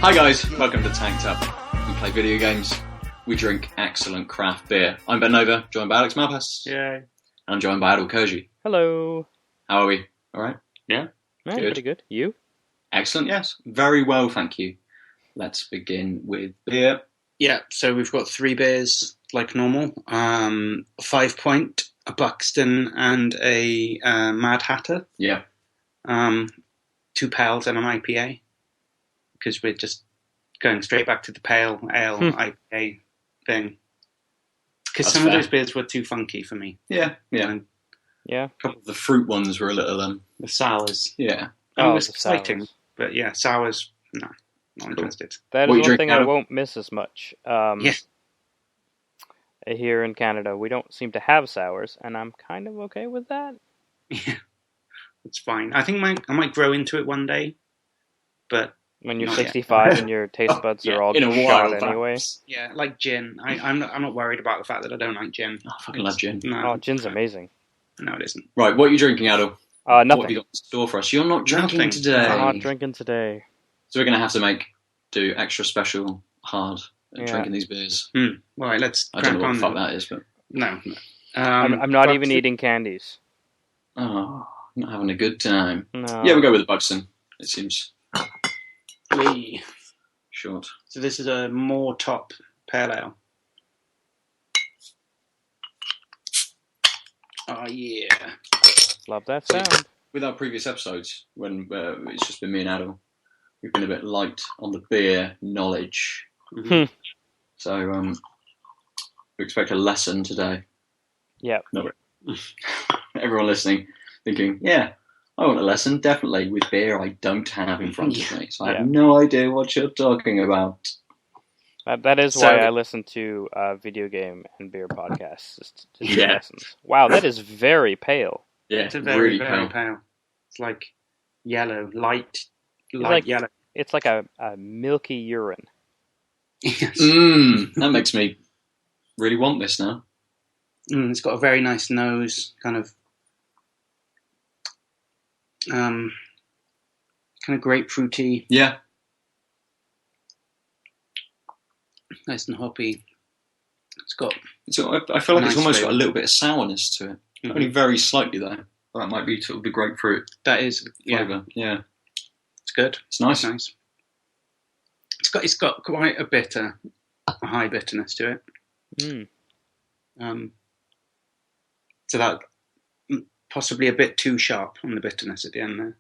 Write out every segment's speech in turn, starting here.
Hi guys, welcome to Tanked Up. We play video games, we drink excellent craft beer. I'm Ben Nova, joined by Alex Malpass. Yay. And I'm joined by Aadil Koji. Hello. How are we? Alright? Yeah. Right, pretty good. You? Excellent, yes. Very well, thank you. Let's begin with beer. Yeah, so we've got 3 beers like normal. 5 Point, a Buxton and a Mad Hatter. Yeah. 2 pales and an IPA. Because we're just going straight back to the pale ale IPA thing. Because some of those beers were too funky for me. Yeah. And Yeah. A couple of the fruit ones were a little... the sours. Yeah. It was the exciting. sours. But yeah, sours, no. Not interested. That What is you one thing drinking, I Adam? won't miss as much. Yeah. Here in Canada, we don't seem to have sours, and I'm kind of okay with that. Yeah. It's fine. I think I might grow into it one day. But... When you're Not yet. 65 and your taste buds Yeah, are all in a shot while, anyway. perhaps. yeah, like gin. I'm not worried about the fact that I don't like gin. I fucking love gin. No, Oh, gin's amazing. no, it isn't. Right, what are you drinking, Aadil? What have Nothing. you got in store for us? You're not drinking Nothing. today. I'm not drinking today. So we're going to have to do extra special hard Yeah. drinking these beers. All right, let's I don't crack know what on the fuck then. that is, but... No. I'm not Buxton- even eating candies. Oh, not having a good time. No. Yeah, we'll go with the Buxton. It seems Wee. short. So this is a Moor Top Pale Ale. Oh, yeah. Love that sound. With our previous episodes, when it's just been me and Aadil, we've been a bit light on the beer knowledge. Mhm. So we expect a lesson today. Yep. No, everyone listening, thinking, yeah, I want a lesson, definitely, with beer I don't have in front of me. So I Yeah. have no idea what you're talking about. That is So- why I listen to video game and beer podcasts. Just to do Yeah. lessons. Wow, that is very pale. Yeah, It's a very, really very pale. pale. It's like yellow, light like- yellow. It's like a milky urine. Yes. That makes me really want this now. It's got a very nice nose, kind of grapefruity, Yeah, nice and hoppy. It's got so I feel like it's Nice almost flavour. got a little bit of sourness to it. Mhm. Only very slightly though. That might be sort of the grapefruit that is flavour. Yeah, it's good. it's nice. It's nice. It's got quite a high bitterness to it. Mm. So that possibly a bit too sharp on the bitterness at the end there.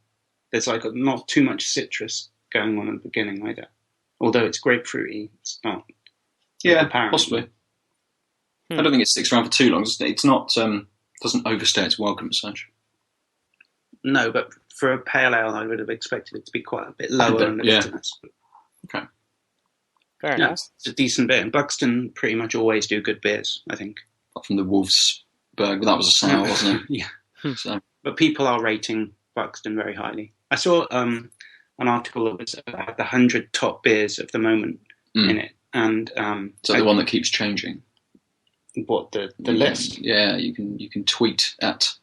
There's like not too much citrus going on at the beginning either. Although it's grapefruity, it's not. Yeah, apparent. possibly. Hmm. I don't think it sticks around for too long. It's not doesn't overstay its welcome as such. No, but for a pale ale, I would have expected it to be quite a bit lower in the Yeah. bitterness. Okay. Fair Yeah, enough. it's a decent beer. And Buxton pretty much always do good beers, I think. Apart from the Wolfsburg, but that was a sour, wasn't it? Yeah. So But people are rating Buxton very highly. I saw an article that was about the 100 top beers of the moment in it. And so the one that keeps changing. what the list? Yeah, you can tweet at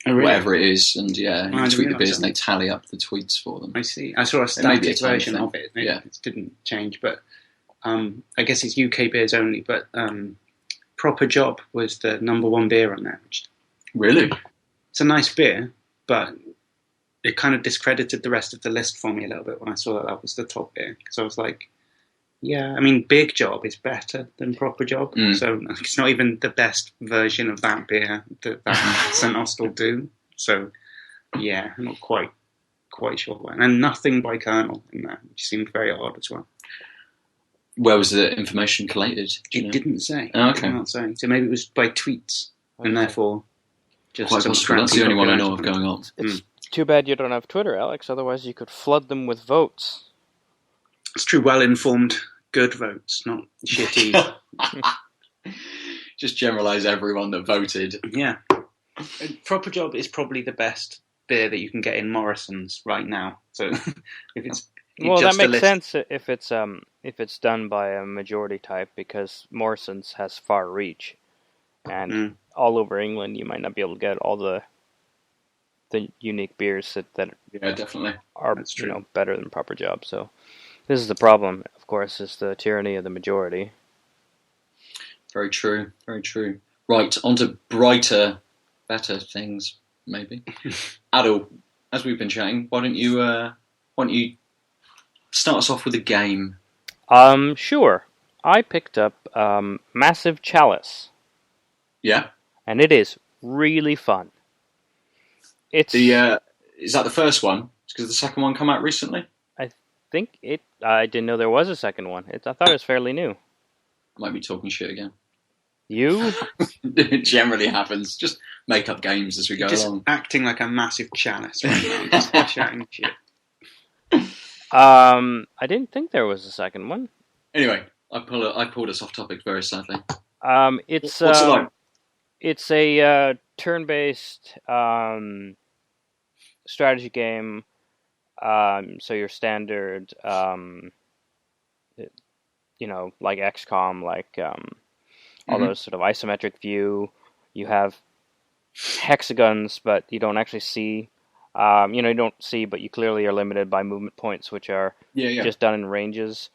Oh, really? whatever it is, and yeah, you I didn't tweet the realise beers and that. they tally up the tweets for them. I see. I saw a It may be a static tiny version thing. of it. Maybe Yeah. it didn't change, but I guess it's UK beers only. But Proper Job was the number one beer on there. Which, Really? it's a nice beer, but it kind of discredited the rest of the list for me a little bit when I saw that was the top beer. Because I was like, yeah, I mean, Big Job is better than Proper Job. So it's not even the best version of that beer that St. Austell do. So, yeah, I'm not quite sure why. And nothing by Colonel in there, which seemed very odd as well. Where was the information collated? Do you know? It didn't say. Oh, okay. It did not say. So maybe it was by tweets, and therefore just Quite some possible. That's scrappy the only one I know of population. going on. It's too bad you don't have Twitter, Alex. Otherwise, you could flood them with votes. It's true, well-informed, good votes, not shitty. Just generalise everyone that voted. Yeah. Proper Job is probably the best beer that you can get in Morrison's right now. So if it's Well, that just a makes list, sense if it's done by a majority type because Morrison's has far reach, and all over England you might not be able to get all the unique beers that Yeah, definitely. are That's true. better than Proper Job. So this is the problem, of course, is the tyranny of the majority. Very true. Very true. Right, on to brighter, better things, maybe. Aadil, as we've been chatting, why don't you start us off with a game? Sure. I picked up Massive Chalice, Yeah. and it is really fun. It's Is that the first one? Because the second one come out recently. I think it. I didn't know there was a second one. I thought it was fairly new. I might be talking shit again. You? It generally happens. Just make up games as we go just along. acting like a massive chalice right now, just shouting shit. I didn't think there was a second one. Anyway, I pulled us off topic very sadly. It's What's it like? It's a turn-based strategy game. So your standard, like XCOM, like all those sort of isometric view. You have hexagons, but you don't actually see. You don't see, but you clearly are limited by movement points, which are just done in ranges.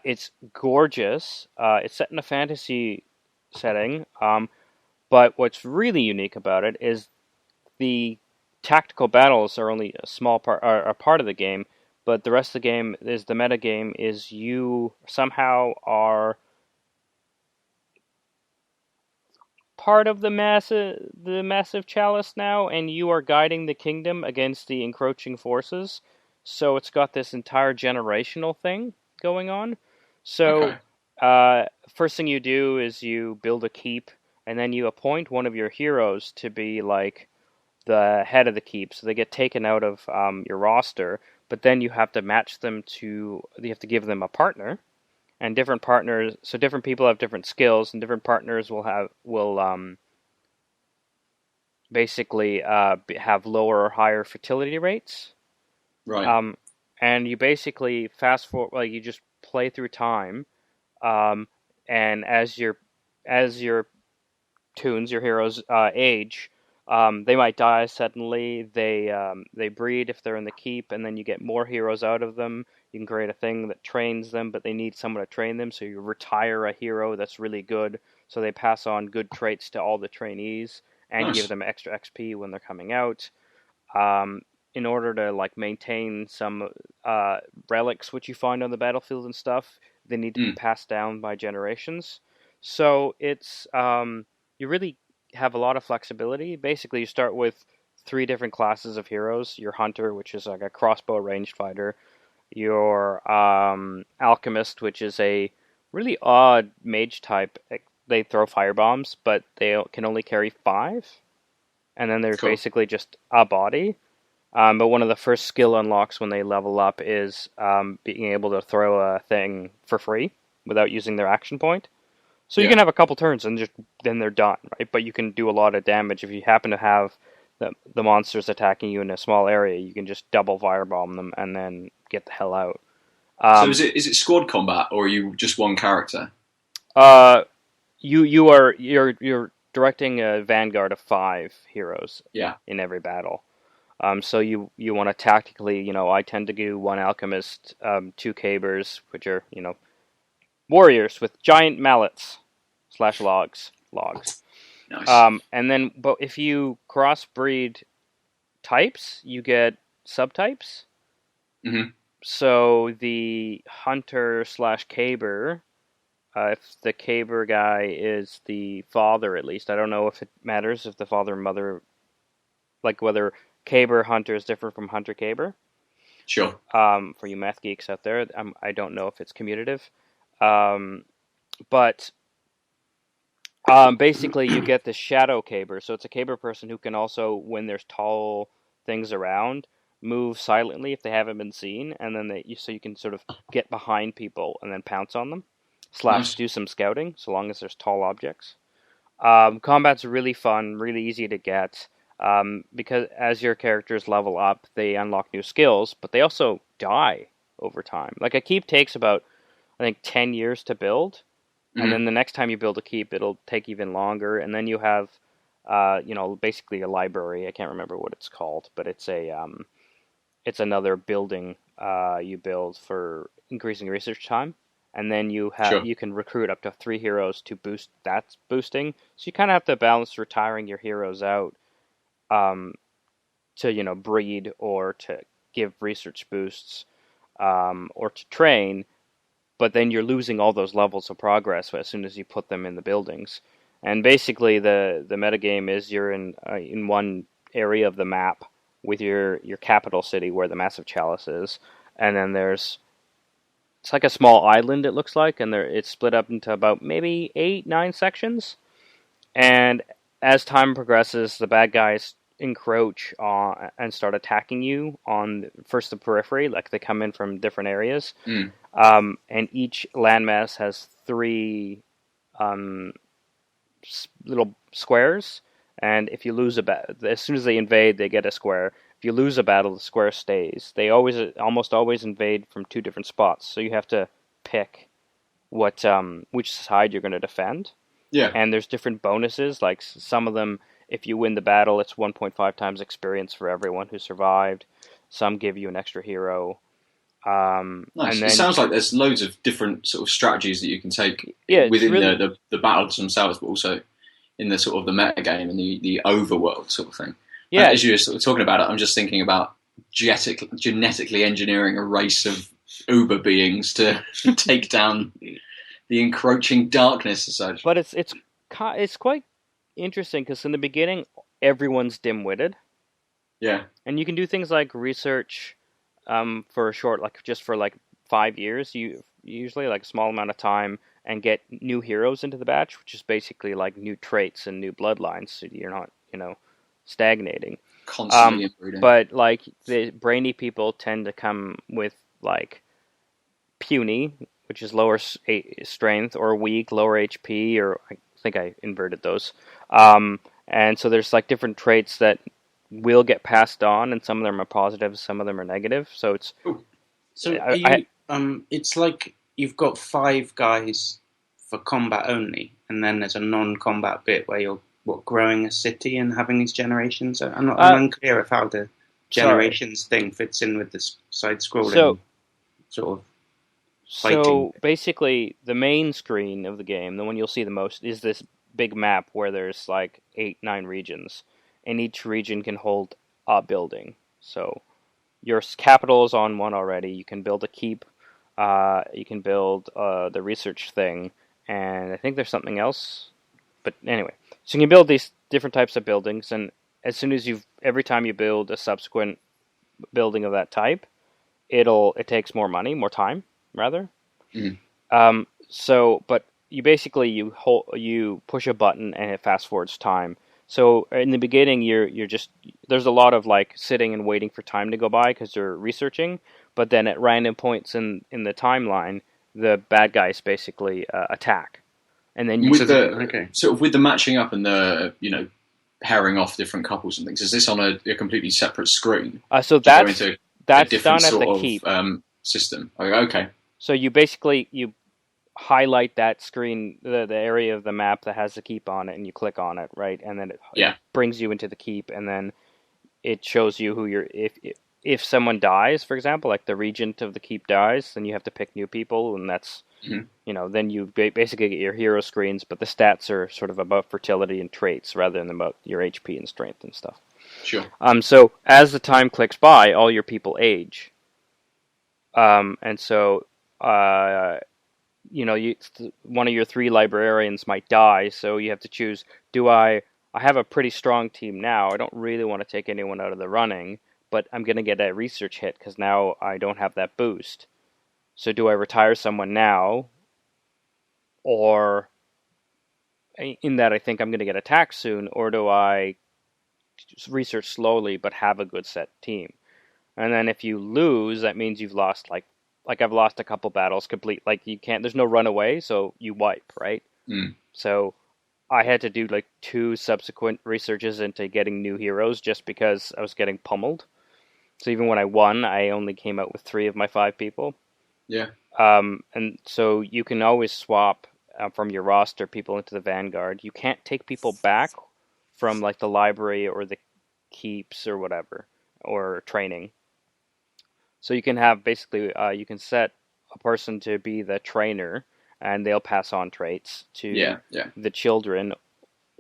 It's gorgeous. It's set in a fantasy setting. But what's really unique about it is the tactical battles are only a small part, are a part of the game, but the rest of the game is the meta game. Is you somehow are part of the massive chalice now, and you are guiding the kingdom against the encroaching forces. So it's got this entire generational thing going on. So first thing you do is you build a keep, and then you appoint one of your heroes to be like the head of the keep. So they get taken out of your roster, but then you have to match them you have to give them a partner. And different partners, so different people have different skills, and different partners will basically have lower or higher fertility rates. Right. And you basically fast forward, like you just play through time, and as your heroes age, they might die suddenly. They breed if they're in the keep, and then you get more heroes out of them. You can create a thing that trains them, but they need someone to train them, so you retire a hero that's really good, so they pass on good traits to all the trainees, and you give them extra XP when they're coming out. In order to maintain some relics which you find on the battlefield and stuff, they need to be passed down by generations. So it's you really have a lot of flexibility. Basically, you start with 3 different classes of heroes. Your hunter, which is like a crossbow ranged fighter. Your alchemist, which is a really odd mage type. They throw firebombs, but they can only carry 5. And then there's basically just a body. But one of the first skill unlocks when they level up is being able to throw a thing for free without using their action point. So you can have a couple turns and then they're done, right? But you can do a lot of damage if you happen to have the monsters attacking you in a small area. You can just double firebomb them and then get the hell out. So is it squad combat, or are you just one character? You're directing a vanguard of 5 heroes. In every battle. So you want to tactically, I tend to do 1 alchemist, 2 cabers, which are warriors with giant mallets / logs. Nice. And then, but if you crossbreed types, you get subtypes. Mm-hmm. So the hunter / caber, if the caber guy is the father, at least, I don't know if it matters if the father and mother, like whether caber hunter is different from hunter caber. Sure. For you math geeks out there, I don't know if it's commutative. But basically you get the shadow caber. So it's a caber person who can also, when there's tall things around, move silently if they haven't been seen, and then so you can sort of get behind people and then pounce on them / do some scouting, so long as there's tall objects. Combat's really fun, really easy to get. Because as your characters level up, they unlock new skills, but they also die over time. Like a keep takes about, I think, 10 years to build, and then the next time you build a keep, it'll take even longer. And then you have, basically a library. I can't remember what it's called, but it's another building you build for increasing research time. And then you can recruit up to 3 heroes to boost that boosting. So you kind of have to balance retiring your heroes out to breed or to give research boosts or to train, but then you're losing all those levels of progress as soon as you put them in the buildings. And basically, the metagame is you're in one area of the map with your capital city where the Massive Chalice is, and then it's like a small island, it looks like, and it's split up into about maybe 8-9 sections. And as time progresses, the bad guys encroach on and start attacking you on first the periphery, like they come in from different areas. And each landmass has 3 little squares, and if you lose a battle, as soon as they invade, they get a square. If you lose a battle, the square stays. They almost always invade from 2 different spots, so you have to pick which side you're going to defend. Yeah. And there's different bonuses, like some of them, if you win the battle, it's 1.5 times experience for everyone who survived. Some give you an extra hero. Nice. And then, it sounds like there's loads of different sort of strategies that you can take within the battles themselves, but also in the sort of the meta game and the overworld sort of thing. Yeah. As you were sort of talking about it, I'm just thinking about genetically engineering a race of uber beings to take down the encroaching darkness as such. But it's quite interesting because in the beginning, everyone's dim-witted. Yeah. And you can do things like research for a short, like just for like 5 years, you usually like a small amount of time, and get new heroes into the batch, which is basically like new traits and new bloodlines, so you're not, stagnating. Constantly inbreeding. But like the brainy people tend to come with like puny, which is lower strength, or weak, lower HP, or I think I inverted those. And so there's like different traits that will get passed on, and some of them are positive, some of them are negative. So it's it's like you've got 5 guys for combat only, and then there's a non-combat bit where you're growing a city and having these generations. I'm unclear of how the generations thing fits in with this side-scrolling sort of fighting. So basically, the main screen of the game, the one you'll see the most, is this big map where there's like 8-9 regions, and each region can hold a building. So your capital is on one already. You can build a keep. You can build the research thing, and I think there's something else. But anyway, so you can build these different types of buildings, and as soon as every time you build a subsequent building of that type, it takes more money, more time, rather. But you basically you push a button and it fast forwards time. So in the beginning, you're just, there's a lot of like sitting and waiting for time to go by because you're researching. But then at random points in the timeline, the bad guys basically attack, and then with the matching up and the pairing off different couples and things. Is this on a completely separate screen? So that's done at the keep system. Okay. So you basically highlight that screen, the area of the map that has the keep on it, and you click on it, right? And then it brings you into the keep, and then it shows you who you're. If someone dies, for example, like the regent of the keep dies, then you have to pick new people, and that's then you basically get your hero screens, but the stats are sort of about fertility and traits rather than about your HP and strength and stuff. Sure. So as the time clicks by, all your people age. And so one of your 3 librarians might die, so you have to choose, I have a pretty strong team now, I don't really want to take anyone out of the running, but I'm going to get a research hit because now I don't have that boost. So do I retire someone now, or in that I think I'm going to get attacked soon, or do I research slowly but have a good set team? And then if you lose, that means you've lost, like I've lost a couple battles complete. Like there's no runaway, so you wipe, right? So I had to do like 2 subsequent researches into getting new heroes just because I was getting pummeled. So even when I won, I only came out with 3 of my 5 people. Yeah. And so you can always swap from your roster people into the Vanguard. You can't take people back from like the library or the keeps or whatever, or training. So you can have basically, you can set a person to be the trainer, and they'll pass on traits to the children.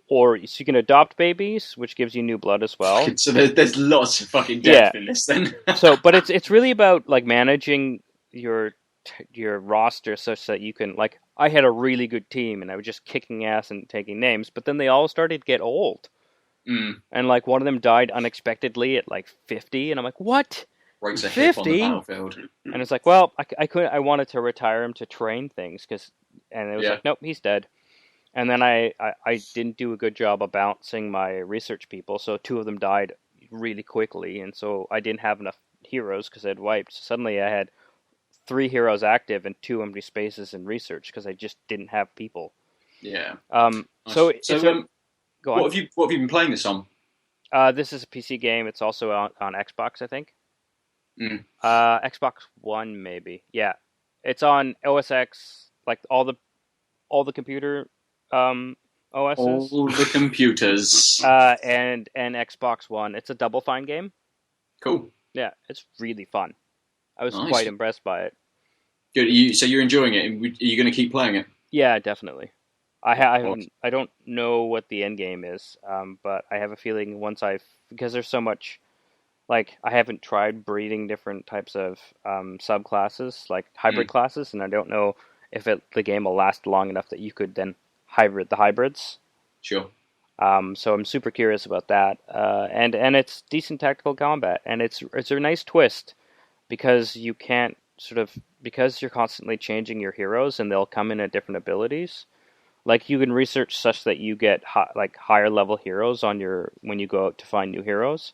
Or so you can adopt babies, which gives you new blood as well. So there's lots of fucking depth in this then. But it's really about like managing your roster such that you can, like, I had a really good team and I was just kicking ass and taking names, but then they all started to get old. And like one of them died unexpectedly at like 50, and I'm like, what? Breaks a hip on the battlefield. And it's like, well, I wanted to retire him to train things, and it was like, nope, he's dead. And then I didn't do a good job of balancing my research people, so 2 of them died really quickly, and so I didn't have enough heroes because I'd wiped. So suddenly I had 3 heroes active and 2 empty spaces in research because I just didn't have people. Yeah. So go on. What have you been playing this on? This is a PC game. It's also on Xbox, I think. Xbox One, maybe. Yeah, it's on OS X, like all the computer OSs. All the computers. And Xbox One. It's a Double Fine game. Cool. Yeah, it's really fun. I was quite impressed by it. Good. So you're enjoying it. Are you going to keep playing it? Yeah, definitely. I don't know what the end game is, but I have a feeling because there's so much, like, I haven't tried breeding different types of subclasses, like hybrid classes, and I don't know if the game will last long enough that you could then hybrid the hybrids. Sure. So I'm super curious about that, and it's decent tactical combat, and it's a nice twist because you can't because you're constantly changing your heroes and they'll come in at different abilities. Like, you can research such that you get higher level heroes when you go out to find new heroes.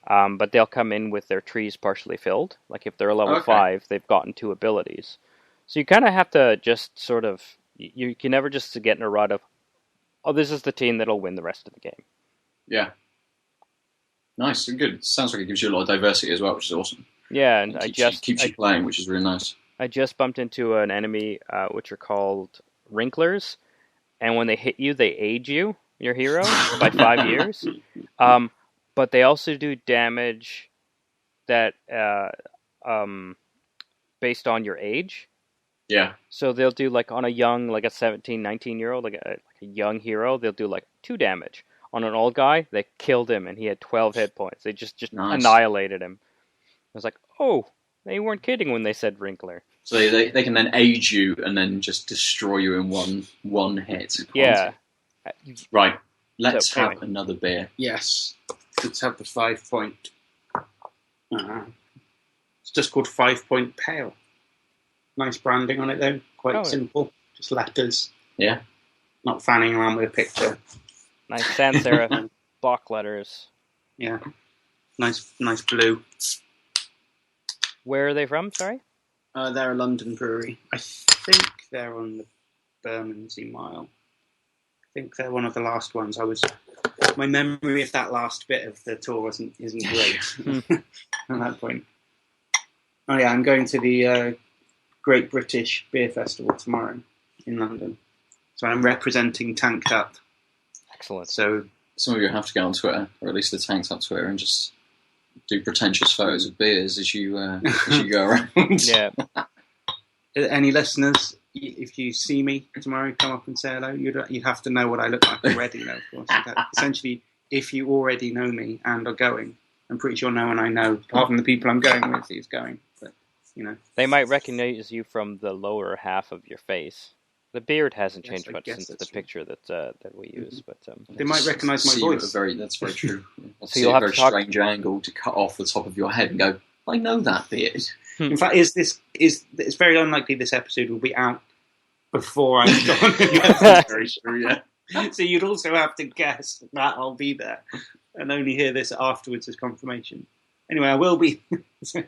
But they'll come in with their trees partially filled. Like, if they're level 5, they've gotten 2 abilities. So you kind of have to just sort of, you can never just get in a rut of, oh, this is the team that'll win the rest of the game. Yeah. Nice and good. Sounds like it gives you a lot of diversity as well, which is awesome. Yeah, and keeps you playing, which is really nice. I just bumped into an enemy, which are called Wrinklers. And when they hit you, they age your hero, by 5 years. But they also do damage that based on your age. Yeah. So they'll do, like, on a young, like a 17, 19-year-old, like a young hero, they'll do, like, 2 damage. On an old guy, they killed him, and he had 12 hit points. They just annihilated him. I was like, oh, they weren't kidding when they said Wrinkler. So they can then age you and then just destroy you in one hit. Yeah. Right. Let's have another beer. Yes. Let's have the 5 point. It's just called 5 Point Pale. Nice branding on it though. Quite simple. Just letters. Yeah. Not fanning around with a picture. Nice sans serif block letters. Yeah. Nice blue. Where are they from? Sorry. They're a London brewery. I think they're on the Bermondsey Mile. I think they're one of the last ones. My memory of that last bit of the tour isn't great at that point. Oh yeah, I'm going to the Great British Beer Festival tomorrow in London. So I'm representing Tanked Up. Excellent. So some of you have to go on Twitter, or at least the Tanked Up Twitter, and just do pretentious photos of beers as you go around. Yeah. Any listeners, if you see me tomorrow, come up and say hello. You'd have to know what I look like already, though, of course. Essentially, if you already know me and are going, I'm pretty sure no one I know, apart from the people I'm going with, is going. But, They might recognize you from the lower half of your face. The beard hasn't changed much since the picture that we use, but they might recognise my voice. That's very true. So you'll have a very strange angle to cut off the top of your head and go, I know that beard. In fact, it's very unlikely this episode will be out before I'm gone. That's very true. Yeah. So you'd also have to guess that I'll be there, and only hear this afterwards as confirmation. Anyway, I will be. So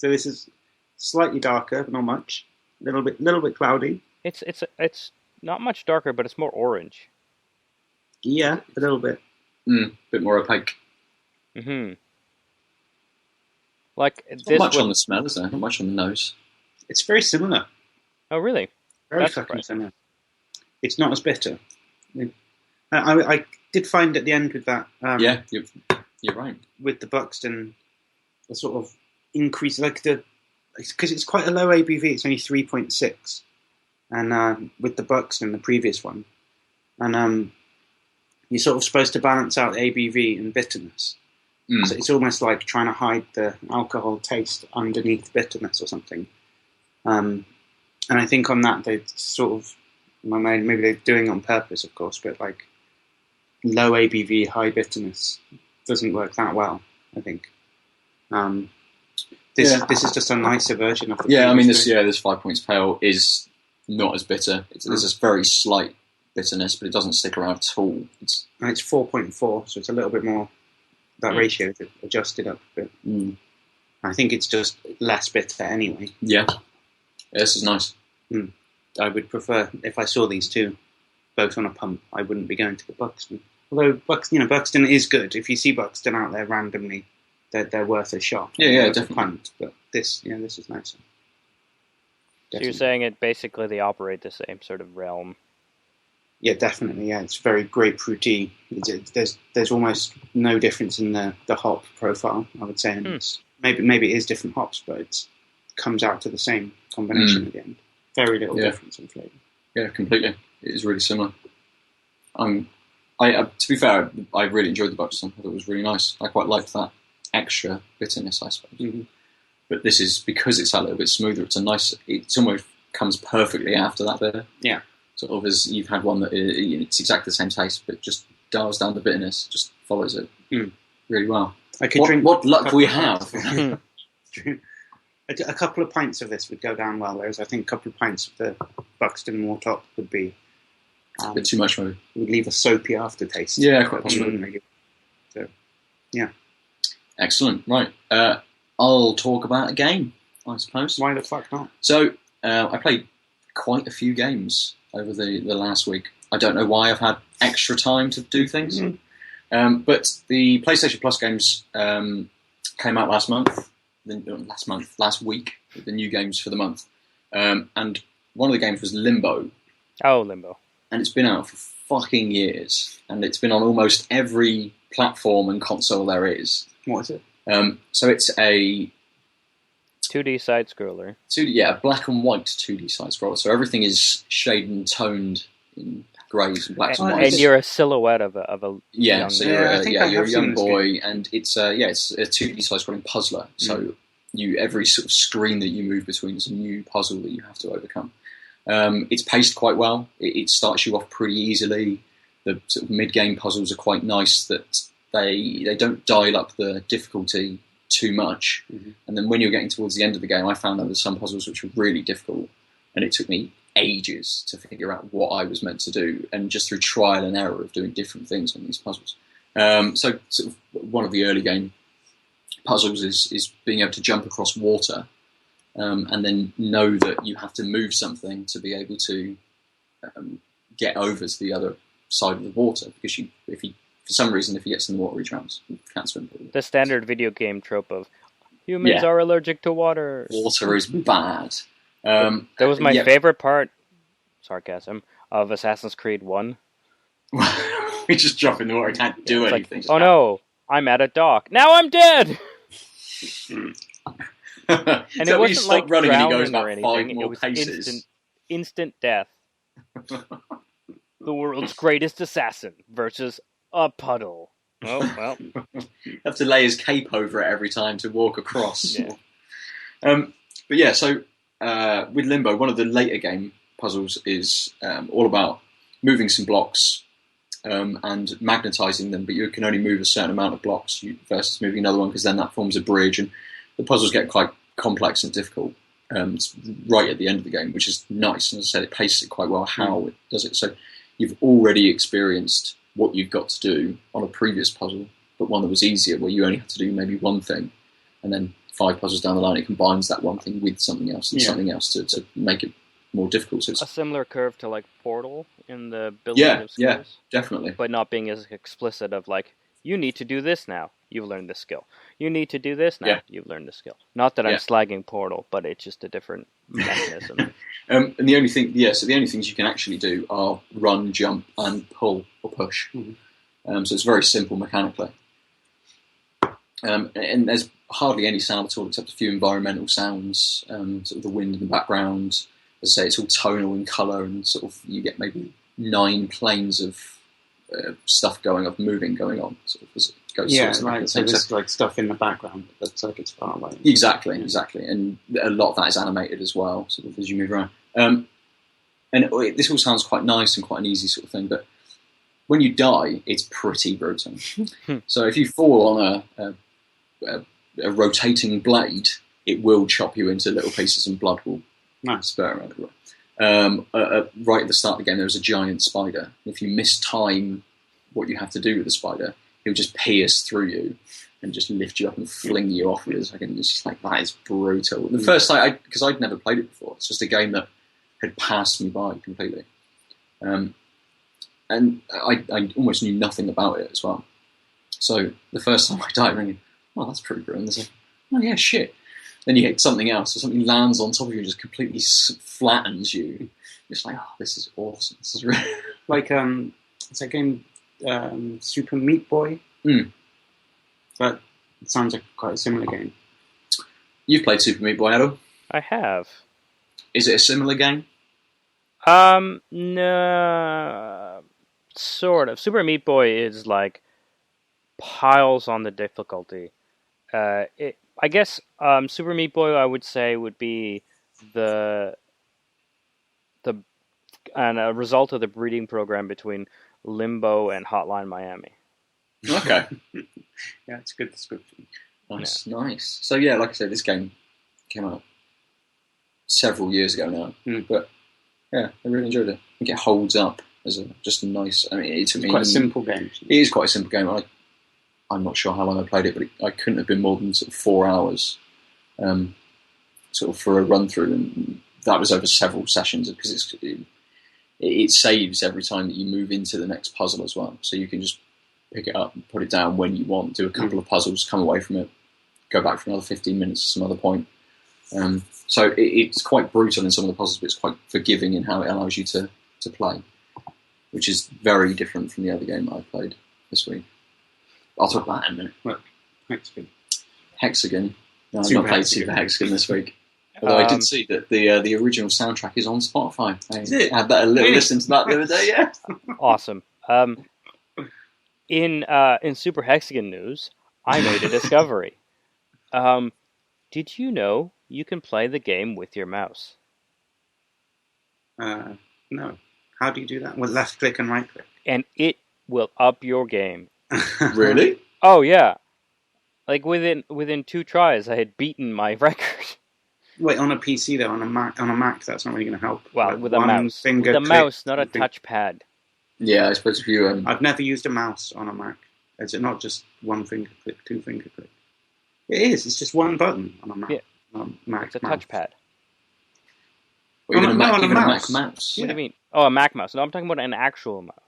this is slightly darker, but not much. Little bit cloudy. it's not much darker, but it's more orange. Yeah, a little bit. Bit more opaque. Mm-hmm. Like Not this much on the smell, is there? Not much on the nose. It's very similar. Oh, really? Very That's fucking surprising. similar. It's not as bitter. I did find at the end with that. Yeah, you're right. With the Buxton, a sort of increase, like because it's quite a low ABV. It's only 3.6, and with the Buxton, the previous one, and you're sort of supposed to balance out ABV and bitterness. So it's almost like trying to hide the alcohol taste underneath bitterness or something. And I think on that they sort of, maybe they're doing it on purpose, of course, but like low ABV, high bitterness doesn't work that well, I think. This is just a nicer version of the previous drink. This 5 Points Pale is not as bitter. There's this very slight bitterness, but it doesn't stick around at all. And it's 4.4, so it's a little bit more. That ratio is adjusted up a bit. I think it's just less bitter anyway. Yeah, this is nice. I would prefer, if I saw these two both on a pump, I wouldn't be going to the Buxton. Although Buxton is good. If you see Buxton out there randomly, they're worth a shot. Yeah, definitely. Punt, but this is nicer. So you're saying it basically they operate the same sort of realm. Yeah, definitely. Yeah, it's very grapefruity. There's almost no difference in the hop profile, I would say. And maybe it is different hops, but it comes out to the same combination at the end. Very little difference in flavour. Yeah, completely. It is really similar. To be fair, I really enjoyed the Buxton. I thought it was really nice. I quite liked that extra bitterness, I suppose. But this is, because it's a little bit smoother, it almost comes perfectly after that bitter. Yeah. Sort of as you've had one that it's exactly the same taste, but just dials down the bitterness, just follows it really well. What luck we have! A couple of pints of this would go down well, whereas I think a couple of pints of the Buxton Moor top would be a bit too much, maybe. Would leave a soapy aftertaste. Yeah, quite possibly. So, yeah. Excellent. Right. I'll talk about a game, I suppose. Why the fuck not? So, I played quite a few games over the last week. I don't know why I've had extra time to do things. But the PlayStation Plus games came out last week, the new games for the month. And one of the games was Limbo. Oh, Limbo. And it's been out for fucking years. And it's been on almost every platform and console there is. What is it? So it's a 2D side-scroller. Black and white 2D side-scroller. So everything is shaded and toned in greys and blacks and whites. And you're a silhouette of a young you're a young boy, and it's a 2D side-scrolling puzzler. So every sort of screen that you move between is a new puzzle that you have to overcome. It's paced quite well. It starts you off pretty easily. The sort of mid-game puzzles are quite nice that they don't dial up the difficulty too much. And then when you're getting towards the end of the game, I found that there's some puzzles which were really difficult, and it took me ages to figure out what I was meant to do, and just through trial and error of doing different things on these puzzles. So sort of one of the early game puzzles is being able to jump across water, and then know that you have to move something to be able to get over to the other side of the water, because for some reason, if he gets in the water, he drowns. He can't swim. The standard video game trope of humans are allergic to water. Water is bad. That was my favorite part, sarcasm, of Assassin's Creed 1. We just drop in the water, can't do anything. Like, oh no, I'm at a dock. Now I'm dead! And it wasn't like running and he goes drowning or about 5 anything. more It was paces. instant death. The world's greatest assassin versus a puddle. Oh, well. You have to lay his cape over it every time to walk across. Yeah. But yeah, so with Limbo, one of the later game puzzles is all about moving some blocks and magnetising them, but you can only move a certain amount of blocks versus moving another one, because then that forms a bridge, and the puzzles get quite complex and difficult right at the end of the game, which is nice. And as I said, it paces it quite well how it does it. So you've already experienced what you've got to do on a previous puzzle, but one that was easier, where you only had to do maybe one thing, and then 5 puzzles down the line, it combines that one thing with something else and something else to make it more difficult. So A similar curve to like Portal in the building yeah, of skills, definitely. but not being as explicit of like, you need to do this now, you've learned this skill. You need to do this now, Yeah. you've learned this skill. Not that I'm Yeah. slagging Portal, but it's just a different mechanism. And the only things you can actually do are run, jump, and pull or push. Mm-hmm. So it's very simple mechanically. And there's hardly any sound at all except a few environmental sounds, sort of the wind in the background. As I say, it's all tonal in colour, and sort of you get maybe 9 planes of stuff moving going on. Sort of as it goes. Yeah, sort of right. So there's like stuff in the background that looks like it's far away. Exactly, and a lot of that is animated as well, sort of as you move around. And this all sounds quite nice and quite an easy sort of thing, but when you die, it's pretty brutal. So if you fall on a rotating blade, it will chop you into little pieces, and blood will spurt around everywhere. Right at the start of the game, there's a giant spider. If you mistime what you have to do with the spider, he'll just pierce through you and just lift you up and fling you off with a second. It's just like, that is brutal. The first time, because I'd never played it before, it's just a game that had passed me by completely. And I almost knew nothing about it as well. So the first time I died, I'm thinking, oh, that's pretty brutal. And there's like, oh yeah, shit. Then you hit something else, or something lands on top of you and just completely flattens you. It's like, oh, this is awesome. This is really like it's that game Super Meat Boy. That sounds like quite a similar game. You've played Super Meat Boy, Aadil? I have. Is it a similar game? No, sort of. Super Meat Boy is like piles on the difficulty. I guess Super Meat Boy, I would say, would be a result of the breeding program between Limbo and Hotline Miami. Okay. Yeah, it's a good description. Nice. So yeah, like I said, this game came out several years ago now, but yeah, I really enjoyed it. I think it holds up as just a nice. I mean, it's quite a simple game. It is quite a simple game. I'm not sure how long I played it, but I couldn't have been more than sort of 4 hours, sort of for a run through, and that was over several sessions because it saves every time that you move into the next puzzle as well. So you can just pick it up and put it down when you want, do a couple of puzzles, come away from it, go back for another 15 minutes to some other point. So it's quite brutal in some of the puzzles, but it's quite forgiving in how it allows you to play, which is very different from the other game that I played this week. I'll talk about that in a minute. Well, Hexagon. No, I've not played Super Hexagon this week. Although I did see that the original soundtrack is on Spotify. I had that a little listen to that the other day, yeah. Awesome. In Super Hexagon news, I made a discovery. Did you know you can play the game with your mouse? No. How do you do that? With left click and right click? And it will up your game. Really? Oh yeah. Like within 2 tries, I had beaten my record. Wait, on a PC though, on a Mac, that's not really going to help. Well, like with a mouse. With a mouse, not a touchpad. Yeah, I suppose if you... I've never used a mouse on a Mac. Is it not just 1 finger click, 2 finger click? It is. It's just 1 button on a Mac. Yeah. On a Mac It's a mouse. touchpad. Well, even a Mac mouse. mouse. What do you mean? Oh, a Mac mouse. No, I'm talking about an actual mouse.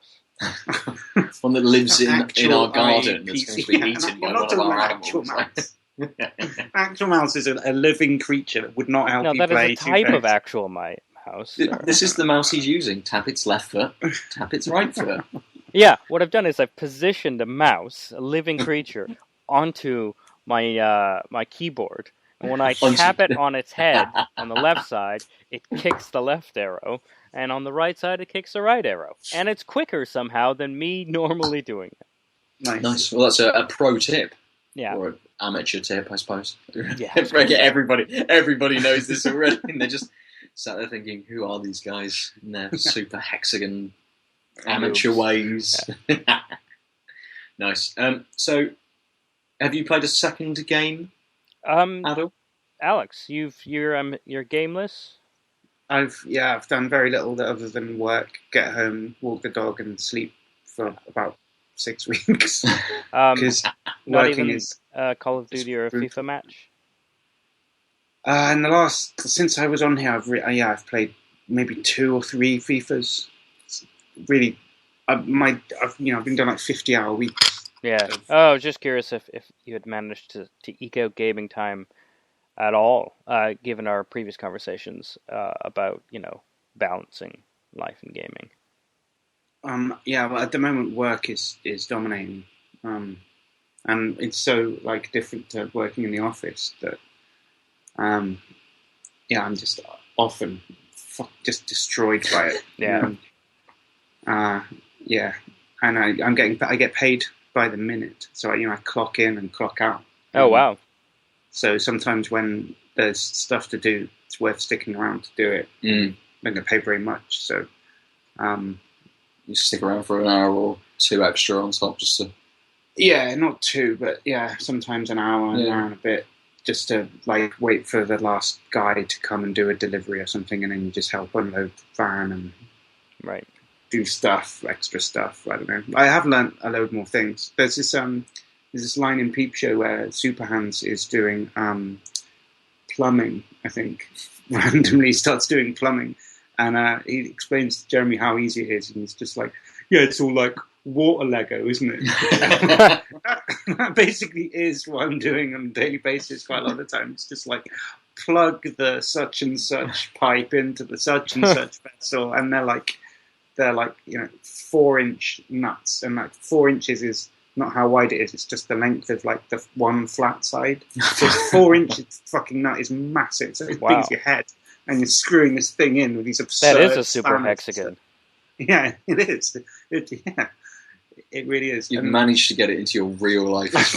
One that lives in our garden IPC. that's going to be eaten by one of our animals. Actual mouse is a living creature that would not help you play. No, that is a type of actual mouse. This is the mouse he's using. Tap its left foot, tap its right foot. Yeah, what I've done is I've positioned a mouse, a living creature, onto my keyboard. And when I tap it on its head on the left side, it kicks the left arrow. And on the right side, it kicks the right arrow. And it's quicker somehow than me normally doing it. Nice. Well, that's a pro tip. Yeah. Or an amateur tip, I suppose. Yeah. Everybody knows this already. And they're just sat there thinking, who are these guys in their Super Hexagon amateur ways? Yeah. Nice. So, have you played a second game, Aadil? Alex, you're gameless? I've done very little other than work, get home, walk the dog, and sleep for about 6 weeks. Because not working even is Call of Duty or a FIFA match. since I was on here, I've played maybe 2 or 3 FIFAs. It's really, I've been doing like 50-hour weeks. Yeah. Oh, I was just curious if you had managed to eke out gaming time at all, given our previous conversations about balancing life and gaming. Yeah, well, at the moment, work is dominating, and it's so like different to working in the office that, yeah, I'm just often just destroyed by it. Yeah. Yeah, and I get paid by the minute, so I clock in and clock out. Oh wow. So sometimes when there's stuff to do, it's worth sticking around to do it. Mm. Don't get paid very much, so. You stick around for an hour or 2 extra on top just to... Yeah, not 2, but yeah, sometimes an hour and a bit, just to like wait for the last guy to come and do a delivery or something, and then you just help unload the van and Right. do stuff, extra stuff. I don't know. I have learnt a load more things. There's this line in Peep Show where Superhands is doing plumbing. I think randomly starts doing plumbing. And he explains to Jeremy how easy it is, and he's just like, yeah, it's all like water Lego, isn't it? That basically is what I'm doing on a daily basis quite a lot of the time. It's just like, plug the such and such pipe into the such and such vessel, and they're like 4-inch nuts, and like 4 inches is not how wide it is, it's just the length of like the one flat side. So 4-inch fucking nut is massive, it's as big as your head. And you're screwing this thing in with these absurd... That is a super hexagon. Yeah, it is. It really is. You've managed to get it into your real life as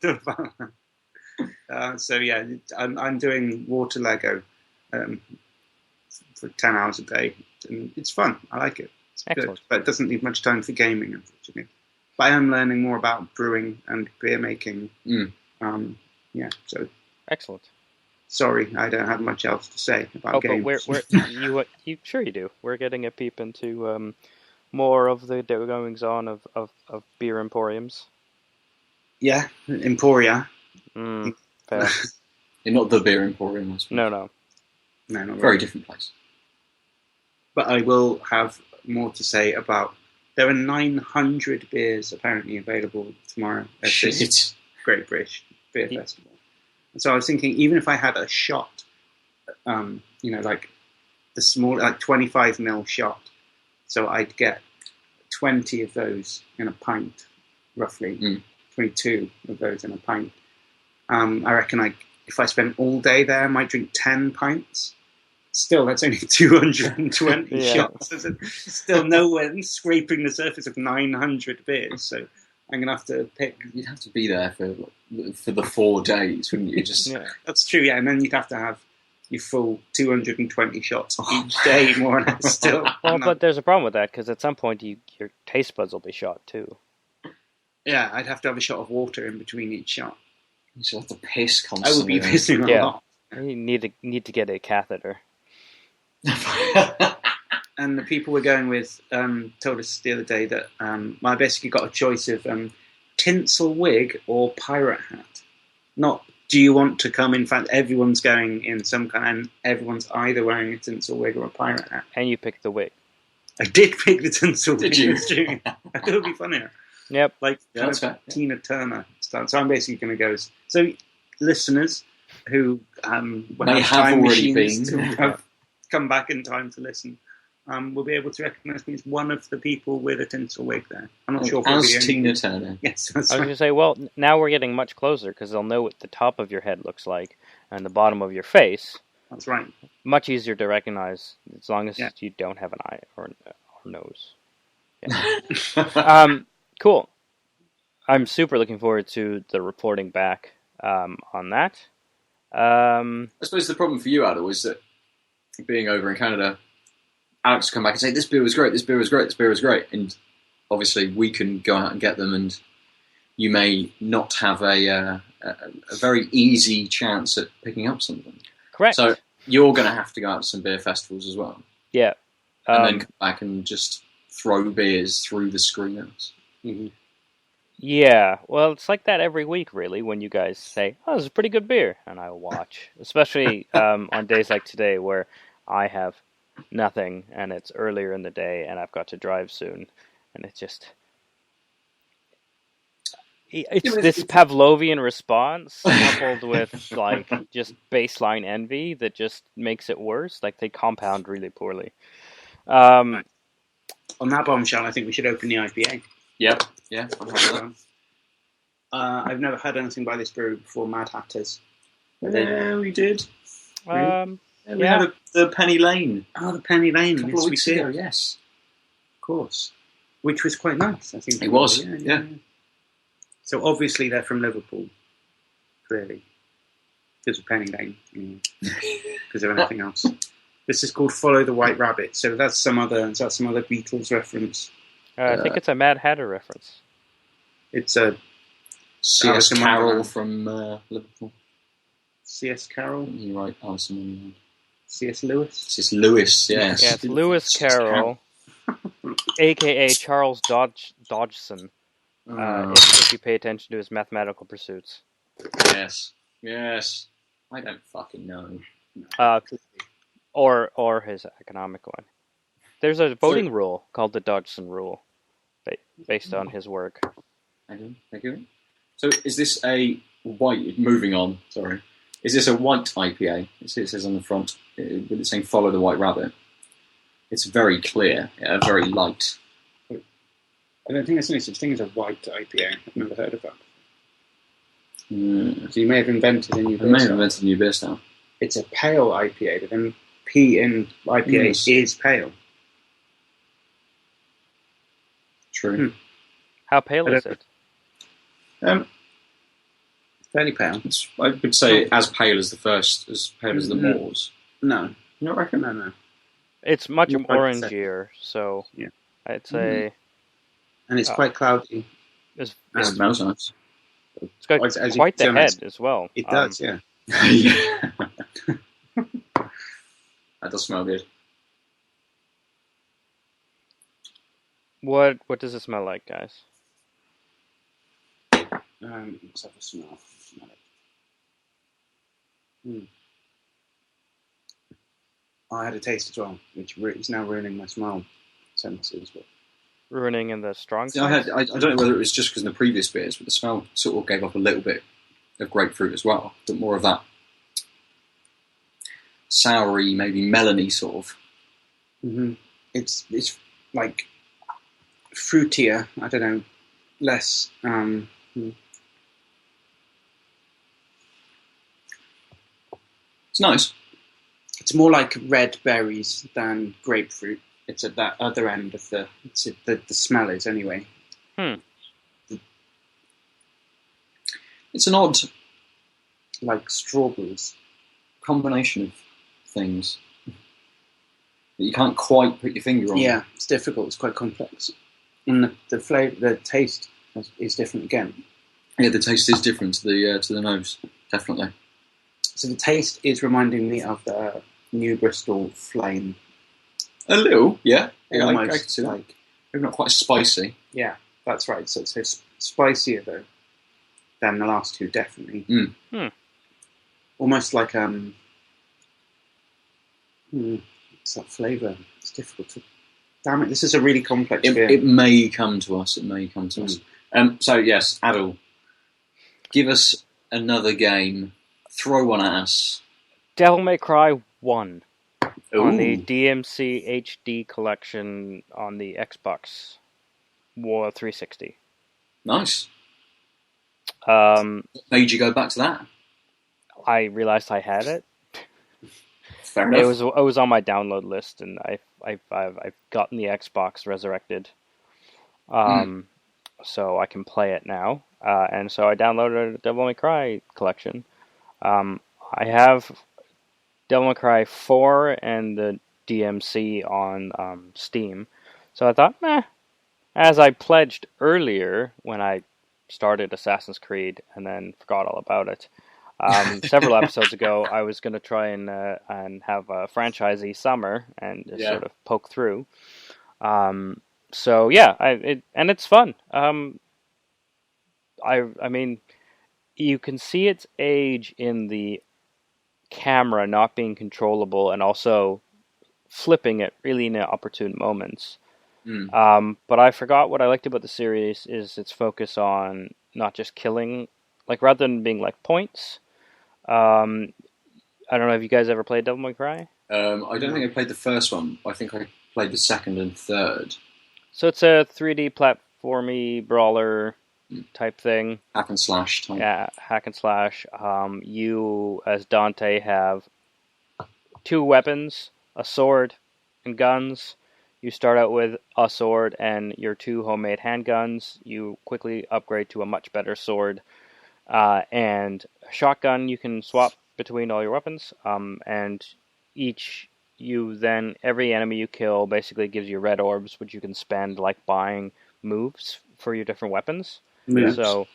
well. So yeah, I'm doing water Lego for 10 hours a day, and it's fun. I like it. It's Excellent. Good, but it doesn't leave much time for gaming, unfortunately. But I am learning more about brewing and beer making. Yeah, so... Excellent. Sorry, I don't have much else to say about games. But you sure you do. We're getting a peep into more of the goings on of beer emporiums. Yeah, Emporia. Fair. You're not the beer emporium, I suppose. No, not very really. different place. But I will have more to say about. There are 900 beers apparently available tomorrow at this Great British Beer Festival. So I was thinking, even if I had a shot, like the small, like 25ml shot, so I'd get 20 of those in a pint, roughly, 22 of those in a pint. I reckon if I spent all day there, I might drink 10 pints. Still, that's only 220 shots. It's still nowhere scraping the surface of 900 beers, so... I'm going to have to pick... You'd have to be there for the 4 days, wouldn't you? That's true, yeah. And then you'd have to have your full 220 shots each day, more or less, still. Well, but there's a problem with that, because at some point your taste buds will be shot, too. Yeah, I'd have to have a shot of water in between each shot. You should have to piss constantly. I would be pissing a lot. You need to get a catheter. And the people we're going with told us the other day that I basically got a choice of tinsel wig or pirate hat. Not, do you want to come? In fact, everyone's going in some kind, and everyone's either wearing a tinsel wig or a pirate hat. And you picked the wig. I did pick the tinsel wig. Did you? I thought it would be funnier. Yep. Like Tina Turner style. So I'm basically going to go. So listeners who may have already been have come back in time to listen. Will be able to recognise me as one of the people with a tinsel wig there. I'm not sure if as Tina Turner. Yes, that's I was going to say, well, now we're getting much closer because they'll know what the top of your head looks like and the bottom of your face. That's right. Much easier to recognise as long as you don't have an eye or nose. Yeah. Cool. I'm super looking forward to the reporting back on that. I suppose the problem for you, Aadil, is that being over in Canada, Alex will come back and say, this beer was great, this beer was great, this beer was great. And obviously we can go out and get them, and you may not have a very easy chance at picking up something. Correct. So you're going to have to go out to some beer festivals as well. Yeah. And then come back and just throw beers through the screeners. Mm-hmm. Yeah, well, it's like that every week, really, when you guys say, oh, this is a pretty good beer, and I'll watch. Especially on days like today where I have nothing, and it's earlier in the day, and I've got to drive soon, and it's this Pavlovian response coupled with like just baseline envy that just makes it worse. Like they compound really poorly. On that bombshell, I think we should open the IPA. Yep. Yeah. I've never had anything by this brew before. Mad Hatters. Yeah, we did. We Yeah. had the Penny Lane. Oh, the Penny Lane. A couple of weeks ago. Yes, of course. Which was quite nice. I think it was. Yeah. So obviously they're from Liverpool, clearly, because of Penny Lane, because of anything else. This is called Follow the White Rabbit. So that's some other Beatles reference. I think it's a Mad Hatter reference. It's a C.S. Carroll from Liverpool. C.S. Carroll. You're right, Alison Wonderland. C.S. Lewis. C.S. Lewis, yes. Yeah, it's Lewis Carroll, a.k.a. Charles Dodgson. If you pay attention to his mathematical pursuits. Yes. I don't fucking know. Or his economic one. There's a voting rule called the Dodgson Rule, based on his work. Thank you. So is this a white? Moving on. Sorry. Is this a white IPA? It says on the front with it saying "Follow the White Rabbit." It's very clear, very light. I don't think there's any such thing as a white IPA. I've never heard of that. Mm. So you may have invented a new beer style. It's a pale IPA, but then P in IPA is pale. True. How pale is it? Fairly pale. I would say as pale as the Moors. No. You don't reckon? No. It's much orangier, so yeah. I'd say... And it's quite cloudy. It smells nice. It's got quite the head as well. It does, yeah. Yeah. That does smell good. What does it smell like, guys? Let's have a smell. I had a taste as well, which is now ruining my smell senses. But ruining in the strong sense? I don't know whether it was just because in the previous beers, but the smell sort of gave up a little bit of grapefruit as well. But more of that soury, maybe melony sort of. Mm-hmm. It's like fruitier. I don't know, less. It's nice. It's more like red berries than grapefruit. It's at that other end of the smell is anyway. It's an odd, like strawberries, combination of things that you can't quite put your finger on. Yeah, it's difficult. It's quite complex, and the flavor, the taste is different again. Yeah, the taste is different to the nose, definitely. So the taste is reminding me of the New Bristol Flame. A little, yeah. Almost I can see that. Maybe not quite spicy. Yeah, that's right. So it's spicier though than the last two, definitely. Almost like it's that flavour. It's difficult to. Damn it! This is a really complex beer. It may come to us. So yes, Aadil, give us another game. Throw one at us. Devil May Cry 1 Ooh. On the DMC HD collection on the Xbox War 360. Nice. What made you go back to that? I realized I had it. Fair enough. It was on my download list, and I've gotten the Xbox resurrected, so I can play it now. And so I downloaded a Devil May Cry collection. I have Devil May Cry 4 and the DMC on Steam. So I thought, as I pledged earlier when I started Assassin's Creed and then forgot all about it, several episodes ago, I was going to try and have a franchisee summer and just sort of poke through. So yeah, and it's fun. I mean, you can see its age in the camera not being controllable, and also flipping at really opportune moments. Mm. But I forgot what I liked about the series is its focus on not just killing, like rather than being like points. I don't know if you guys ever played Devil May Cry. I don't think I played the first one. I think I played the second and third. So it's a 3D platformy brawler type thing. Hack and slash type. Yeah, hack and slash. You, as Dante, have 2 weapons, a sword and guns. You start out with a sword and your 2 homemade handguns. You quickly upgrade to a much better sword. And a shotgun you can swap between all your weapons. And every enemy you kill basically gives you red orbs, which you can spend like buying moves for your different weapons. Moves. So,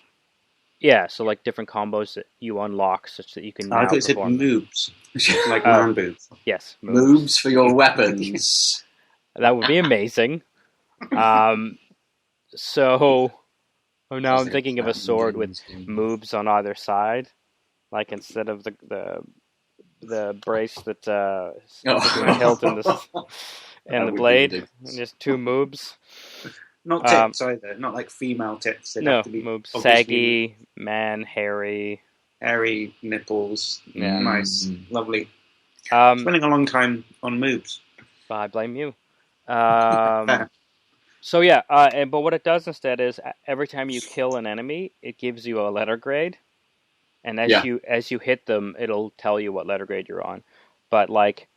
yeah, so like different combos that you unlock such that you can now I thought it said perform. moves, like man boobs. Yes, Moves for your weapons. That would be amazing. So now I'm thinking of a sword with moves on either side, like instead of the brace that between the hilt and the blade, just 2 moves. Not tits either. Not like female tits. They'd No have to be moves. obviously Saggy, man, hairy. hairy nipples. Yeah. Nice, lovely. Spending a long time on moves. I blame you. So yeah, but what it does instead is every time you kill an enemy, it gives you a letter grade, and as you hit them, it'll tell you what letter grade you're on. But like,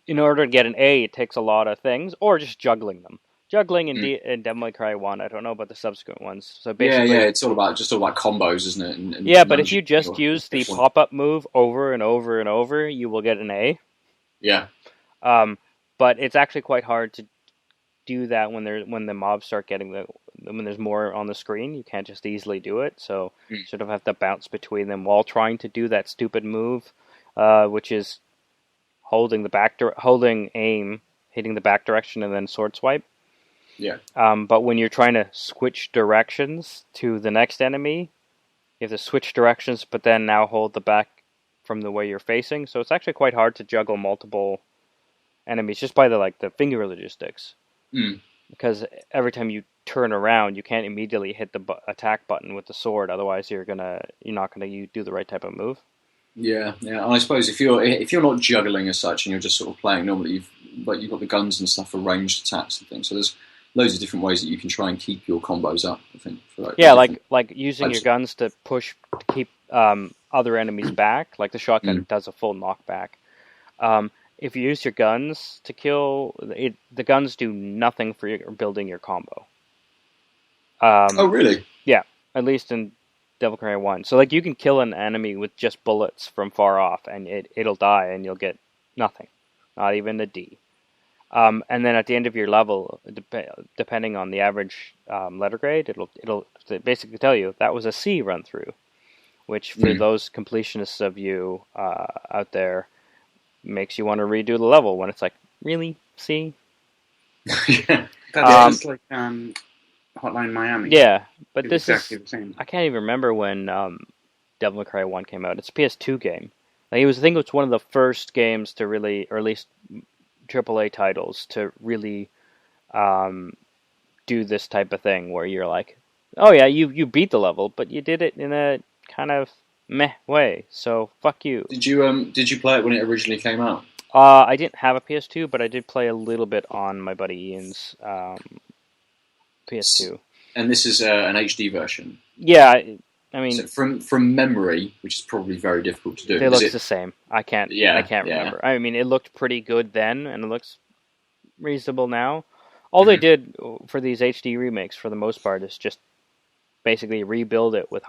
in order to get an A, it takes a lot of things, or just juggling them. Juggling in Devil May Cry 1, I don't know about the subsequent ones. So basically, it's all about combos, isn't it? And but if you just use the pop-up move over and over and over, you will get an A. Yeah. But it's actually quite hard to do that when the mobs start getting when there's more on the screen. You can't just easily do it, so you sort of have to bounce between them while trying to do that stupid move, which is holding aim, hitting the back direction, and then sword swipe. Yeah. But when you're trying to switch directions to the next enemy, you have to switch directions, but then now hold the back from the way you're facing. So it's actually quite hard to juggle multiple enemies just by the finger logistics. Because every time you turn around, you can't immediately hit the attack button with the sword. Otherwise, you're not gonna do the right type of move. Yeah. And I suppose if you're not juggling as such and you're just sort of playing normally, you've got the guns and stuff for ranged attacks and things. So there's loads of different ways that you can try and keep your combos up. I think. Like using your guns to keep other enemies back. Like the shotgun does a full knockback. If you use your guns to kill, the guns do nothing for building your combo. Oh, really? Yeah, at least in Devil May Cry 1. So you can kill an enemy with just bullets from far off, and it'll die, and you'll get nothing, not even a D. And then at the end of your level, depending on the average letter grade, it'll basically tell you that was a C run through, which for those completionists of you out there makes you want to redo the level when it's like, really? C? That's just like Hotline Miami. Yeah, but it's exactly the same. I can't even remember when Devil May Cry 1 came out. It's a PS2 game. I think it was one of the first games to really, or at least AAA titles to really do this type of thing where you're like, oh yeah, you beat the level, but you did it in a kind of meh way, so fuck you. Did you play it when it originally came out? I didn't have a PS2, but I did play a little bit on my buddy Ian's PS2. And this is an HD version. Yeah, I mean, so from memory, which is probably very difficult to do. It looks the same. I can't remember. I mean, it looked pretty good then, and it looks reasonable now. All they did for these HD remakes, for the most part, is just basically rebuild it with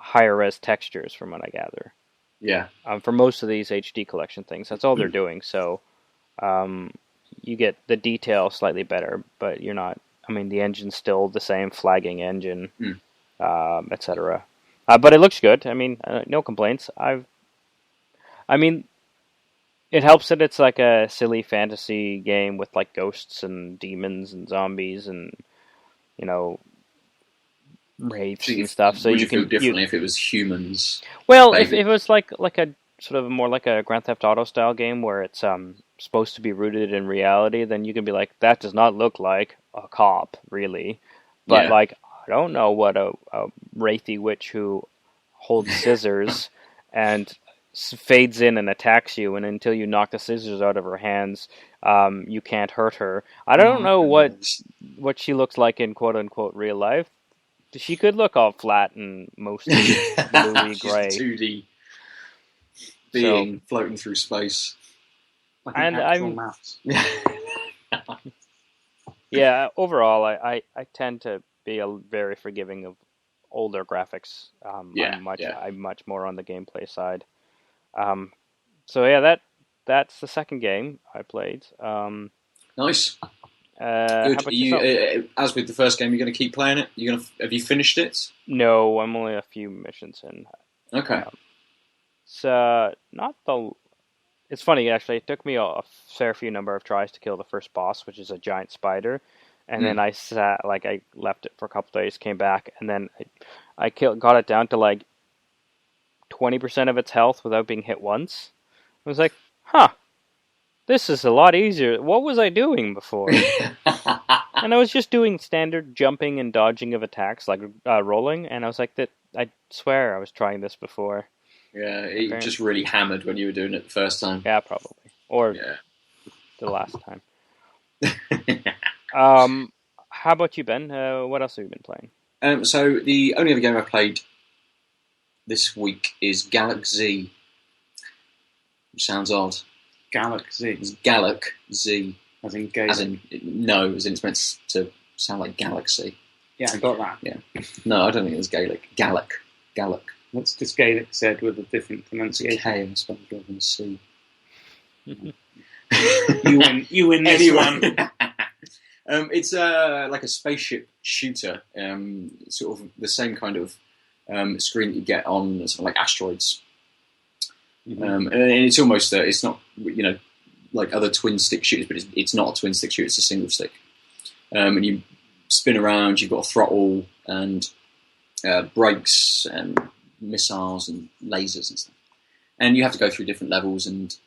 higher res textures, from what I gather. Yeah. For most of these HD collection things, that's all they're doing. So, you get the detail slightly better, but you're not. I mean, the engine's still the same flagging engine, etc. But it looks good. I mean, no complaints. I mean, it helps that it's like a silly fantasy game with like ghosts and demons and zombies and wraiths and stuff. So would you feel differently if it was humans? Well, if it was like a sort of more like a Grand Theft Auto style game where it's supposed to be rooted in reality, then you can be like, that does not look like a cop, really. But Yeah. like, I don't know what a wraithy witch who holds scissors and fades in and attacks you, and until you knock the scissors out of her hands, you can't hurt her. I don't know what she looks like in quote unquote real life. She could look all flat and mostly bluey gray. She's a 2D being floating through space. Like an actual mouse. Yeah, overall, I tend to be very forgiving of older graphics. I'm much more on the gameplay side. So yeah, that's the second game I played. Nice. Good. How about you? As with the first game, you're going to keep playing it. Have you finished it? No, I'm only a few missions in. Okay. It's not the. It's funny actually. It took me a fair few number of tries to kill the first boss, which is a giant spider, and then I left it for a couple days, came back, and then I got it down to like 20% of its health without being hit once. I was like, huh, this is a lot easier. What was I doing before? And I was just doing standard jumping and dodging of attacks, like rolling, and I was like, I swear I was trying this before. Yeah, it just really hammered when you were doing it the first time. Yeah, probably. Or the last time. How about you, Ben? What else have you been playing? So the only other game I played this week is Galak-Z. Which sounds odd. Galak-Z? It's Galak-Z. As in Gaelic? As in it's meant to sound like Galaxy. Yeah, I got that. Yeah. No, I don't think it's Gaelic. Galak. That's just Gaelic said with a different pronunciation. K and spelled rather than C. You win this one. It's like a spaceship shooter, sort of the same kind of screen that you get on something like Asteroids. And it's almost it's not like other twin stick shooters, but it's not a twin stick shooter; it's a single stick. And you spin around. You've got a throttle and brakes and missiles and lasers and stuff, and you have to go through different levels and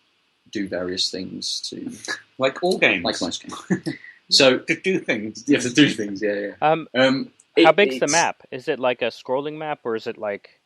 do various things to like all games, like most games. So to do things, you have to do things. Yeah. How big's the map? Is it like a scrolling map, or is it like?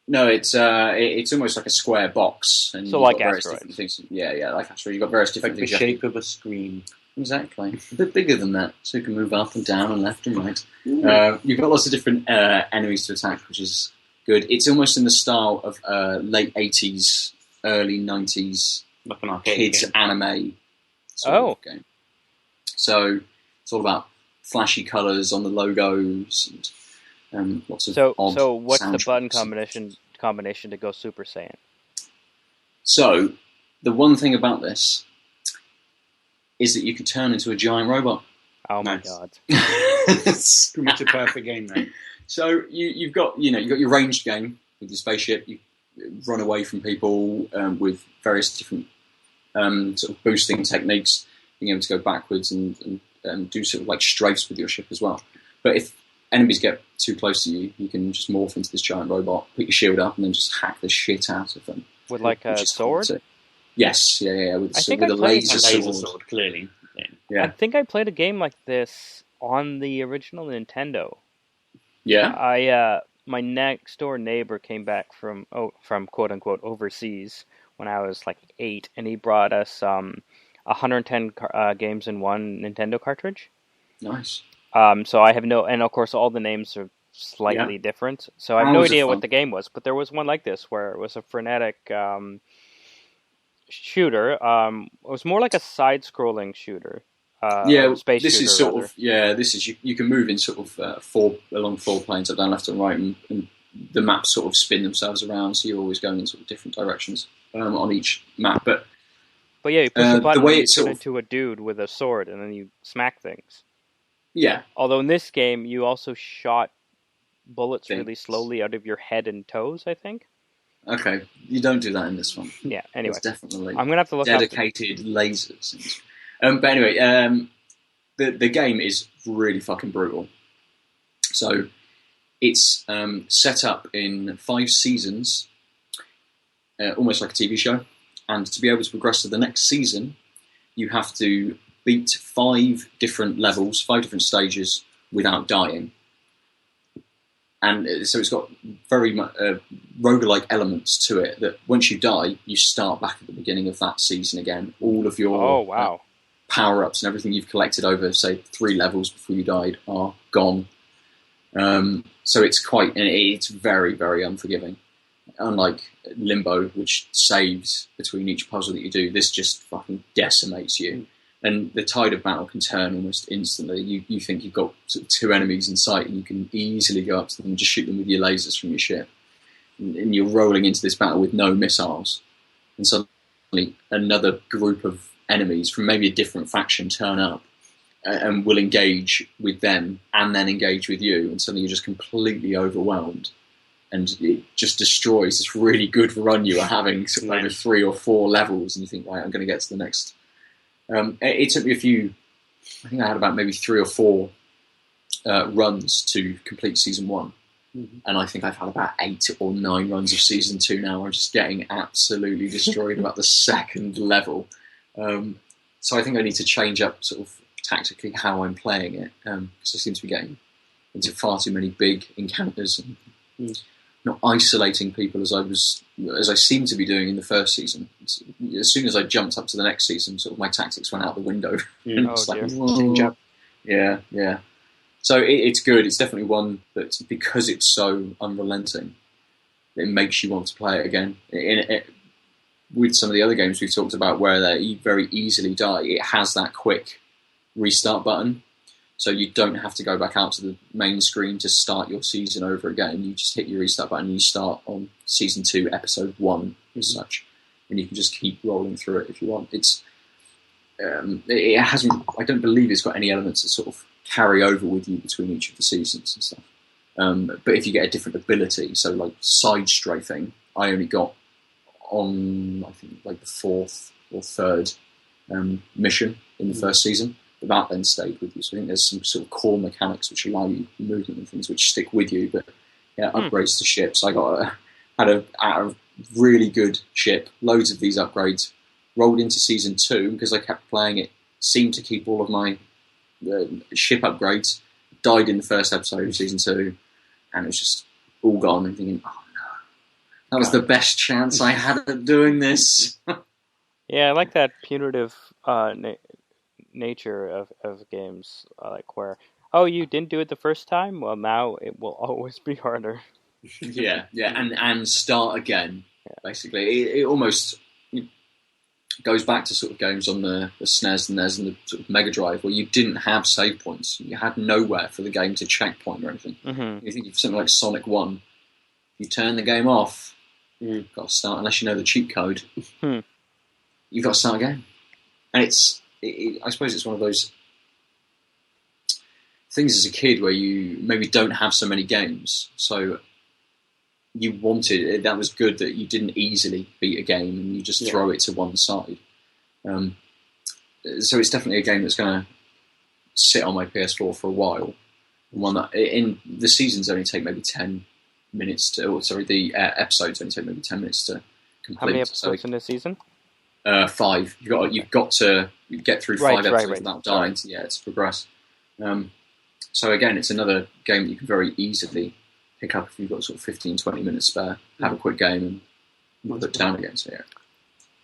No, it's almost like a square box, and so you've like got various Asteroids. different things. Yeah, like Asteroids. You've got various different like things. The shape of a screen. Exactly. A bit bigger than that, so you can move up and down and left and right. You've got lots of different enemies to attack, which is good. It's almost in the style of late 80s, early 90s like an arcade kids game. Anime sort of game. So it's all about flashy colours on the logos and lots of odd So what's the button soundtracks. combination to go Super Saiyan? So the one thing about this is that you can turn into a giant robot. Oh my Nice. god! It's pretty much a perfect game, then. So you've got your ranged game with your spaceship. You run away from people with various different sort of boosting techniques, being able to go backwards and do sort of like strafes with your ship as well. But if enemies get too close to you, you can just morph into this giant robot, put your shield up, and then just hack the shit out of them. With like a sword? Yes, yeah, with I a laser sword, clearly. Yeah. I think I played a game like this on the original Nintendo. Yeah. My next door neighbor came back from quote unquote overseas when I was like 8, and he brought us 110 games in one Nintendo cartridge. Nice. So I have and of course all the names are slightly different. So I have no idea what the game was, but there was one like this where it was a frenetic shooter. It was more like a side-scrolling shooter. Space this shooter, is sort rather. of this is you can move in sort of along four planes, up, down, left, and right, and the maps sort of spin themselves around, so you're always going in sort of different directions on each map. But yeah, you push a button, the way and it's you turn sort of, into a dude with a sword, and then you smack things. Yeah. Although in this game, you also shot bullets really slowly out of your head and toes, I think. Okay, you don't do that in this one. Yeah, anyway. It's definitely I'm going to have to look dedicated lasers. But anyway, the game is really fucking brutal. So it's set up in 5 seasons, almost like a TV show. And to be able to progress to the next season, you have to beat 5 different levels, 5 different stages without dying. And so it's got very much roguelike elements to it, that once you die, you start back at the beginning of that season again. All of your power-ups and everything you've collected over, say, 3 levels before you died are gone. So it's very, very unforgiving. Unlike Limbo, which saves between each puzzle that you do, this just fucking decimates you. And the tide of battle can turn almost instantly. You think you've got sort of 2 enemies in sight, and you can easily go up to them and just shoot them with your lasers from your ship. And you're rolling into this battle with no missiles. And suddenly another group of enemies from maybe a different faction turn up and will engage with them and then engage with you. And suddenly you're just completely overwhelmed. And it just destroys this really good run you are having sort of over 3 or 4 levels, and you think, right, I'm going to get to the next. It took me I think I had about maybe 3 or 4 runs to complete season 1. Mm-hmm. And I think I've had about 8 or 9 runs of season 2 now. I'm just getting absolutely destroyed about the 2nd level. So I think I need to change up sort of tactically how I'm playing it, because I seem to be getting into far too many big encounters and not isolating people as I seemed to be doing in the first season. As soon as I jumped up to the next season, sort of my tactics went out the window. Yeah. So it's good. It's definitely one that, because it's so unrelenting, it makes you want to play it again. With some of the other games we've talked about where they very easily die, it has that quick restart button. So you don't have to go back out to the main screen to start your season over again. You just hit your restart button and you start on season 2, episode 1 as such. And you can just keep rolling through it if you want. It hasn't, I don't believe it's got any elements that sort of carry over with you between each of the seasons and stuff. But if you get a different ability, so like side strafing, I only got on, I think, like the 4th or 3rd mission in the first season. But that then stayed with you. So I think there's some sort of core mechanics which allow you movement and things which stick with you. But yeah, upgrades to ships. I had a really good ship, loads of these upgrades. Rolled into season 2 because I kept playing it. Seemed to keep all of my ship upgrades. Died in the first episode of season 2, and it was just all gone. And thinking, oh no, that was the best chance I had at doing this. Yeah, I like that punitive nature of games, like where, oh, you didn't do it the first time? Well, now it will always be harder. yeah, and start again, basically. It almost goes back to sort of games on the SNES and NES and the sort of Mega Drive where you didn't have save points. You had nowhere for the game to checkpoint or anything. Mm-hmm. You think of something like Sonic 1, you turn the game off, you've got to start, unless you know the cheat code, you've got to start again. And I suppose it's one of those things as a kid where you maybe don't have so many games, so you wanted, that was good that you didn't easily beat a game and you just throw it to one side. So it's definitely a game that's going to sit on my PS4 for a while. One that in the seasons only take maybe 10 minutes the episodes only take maybe 10 minutes to complete. How many episodes in a season? 5. You've got to get through 5 episodes without dying to progress. So again, it's another game that you can very easily pick up if you've got sort of 15-20 minutes spare, have a quick game and put it down again. So yeah,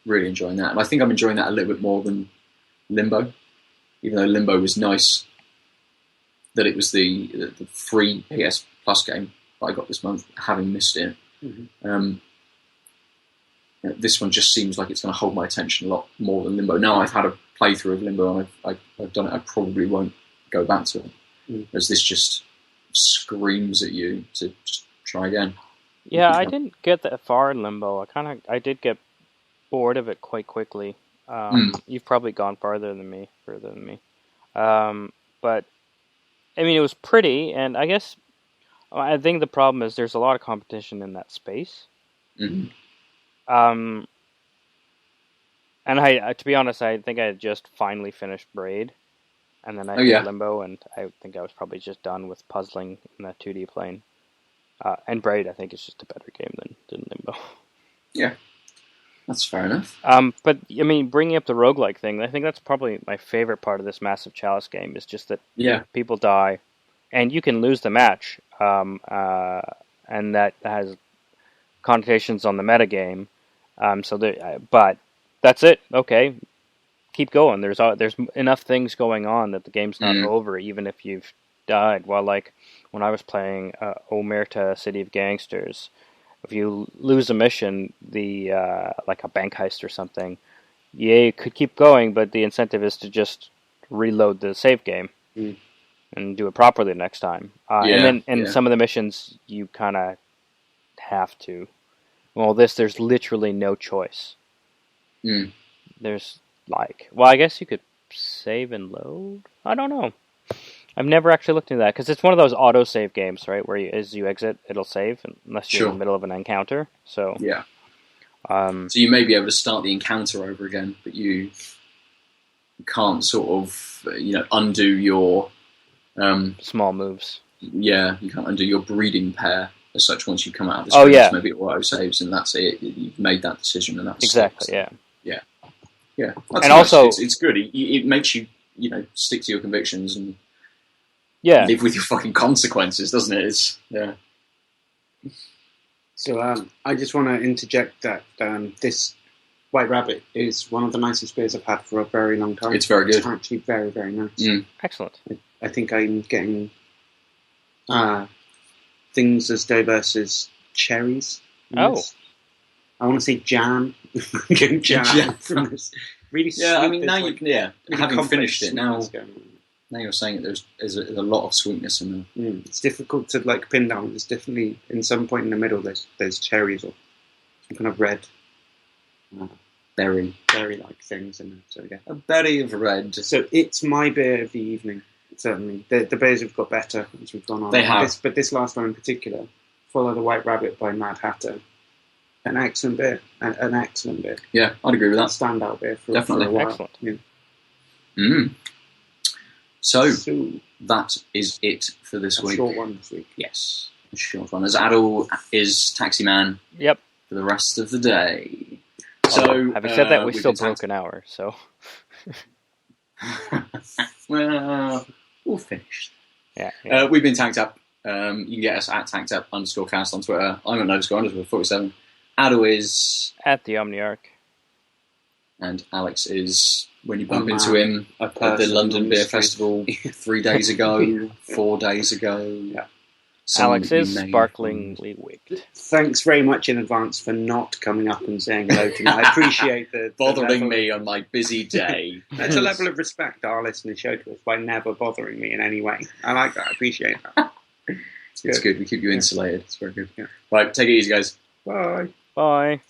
really enjoying that. And I think I'm enjoying that a little bit more than Limbo, even though Limbo was nice that it was the free PS Plus game that I got this month, having missed it. Mm-hmm. This one just seems like it's going to hold my attention a lot more than Limbo. Now I've had a playthrough of Limbo and I've done it, I probably won't go back to it. As this just screams at you to just try again. Yeah, I didn't get that far in Limbo. I did get bored of it quite quickly. You've probably gone further than me. But I mean, it was pretty, and I guess I think the problem is there's a lot of competition in that space. Mm-hmm. And I, to be honest, I think I had just finally finished Braid. And then I did Limbo, and I think I was probably just done with puzzling in that 2D plane. And Braid, I think, is just a better game than Limbo. Yeah, That's fair enough. But I mean, bringing up the roguelike thing, I think that's probably my favorite part of this Massive Chalice game is just that people die, and you can lose the match, and that has connotations on the metagame. But that's it. Okay, keep going. There's enough things going on that the game's not over, even if you've died. While like when I was playing Omerta, City of Gangsters, if you lose a mission, like a bank heist or something, you could keep going, but the incentive is to just reload the save game and do it properly next time. And then some of the missions you kind of have to. Well, there's literally no choice. There's I guess you could save and load. I don't know. I've never actually looked into that because it's one of those auto-save games, right? Where as you exit, it'll save unless you're in the middle of an encounter. So so you may be able to start the encounter over again, but you can't sort of undo your small moves. Yeah, you can't undo your breeding pair as such once you come out of the sprint. Maybe it auto-saves and that's it. You've made that decision and that's exactly. Yeah. That's and nice. Also, it's good. It makes you stick to your convictions and live with your fucking consequences, doesn't it? So I just want to interject that this White Rabbit is one of the nicest beers I've had for a very long time. It's very good. It's actually very, very nice. Excellent. I think I'm getting things as diverse as cherries. This. I want to say jam. jam from this. Really sweet. Yeah, I mean, now you can, really having finished it, now Now you're saying that there's a lot of sweetness in there. It's difficult to pin down. There's definitely, in some point in the middle, there's cherries or some kind of red berry-like things in there. So yeah, a berry of red. So it's my beer of the evening. Certainly, the beers have got better as we've gone on. They have, but this last one in particular, Follow the White Rabbit by Mad Hatter, an excellent beer. An excellent beer. Yeah, I'd agree with that. Standout beer for Definitely a while. Excellent. Yeah. So that is it for this week. A short one this week. Yes, a short one. As Aadil is Taxi Man. Yep. For the rest of the day. So having said that, we still broke an hour. So. Well, we'll finish. Yeah. We've been tanked up. You can get us at tanked_up_cast on Twitter. I'm at _47. Aadil is at the Omniarch. And Alex is when you bump into him at the London Beer Festival 3 days ago, 4 days ago. Yeah. Alex is sparklingly wigged. Thanks very much in advance for not coming up and saying hello to me. I appreciate the bothering me on my busy day. There's a level of respect our listeners show to us by never bothering me in any way. I like that. I appreciate that. It's good. We keep you insulated. It's very good. Yeah. Right, take it easy, guys. Bye. Bye.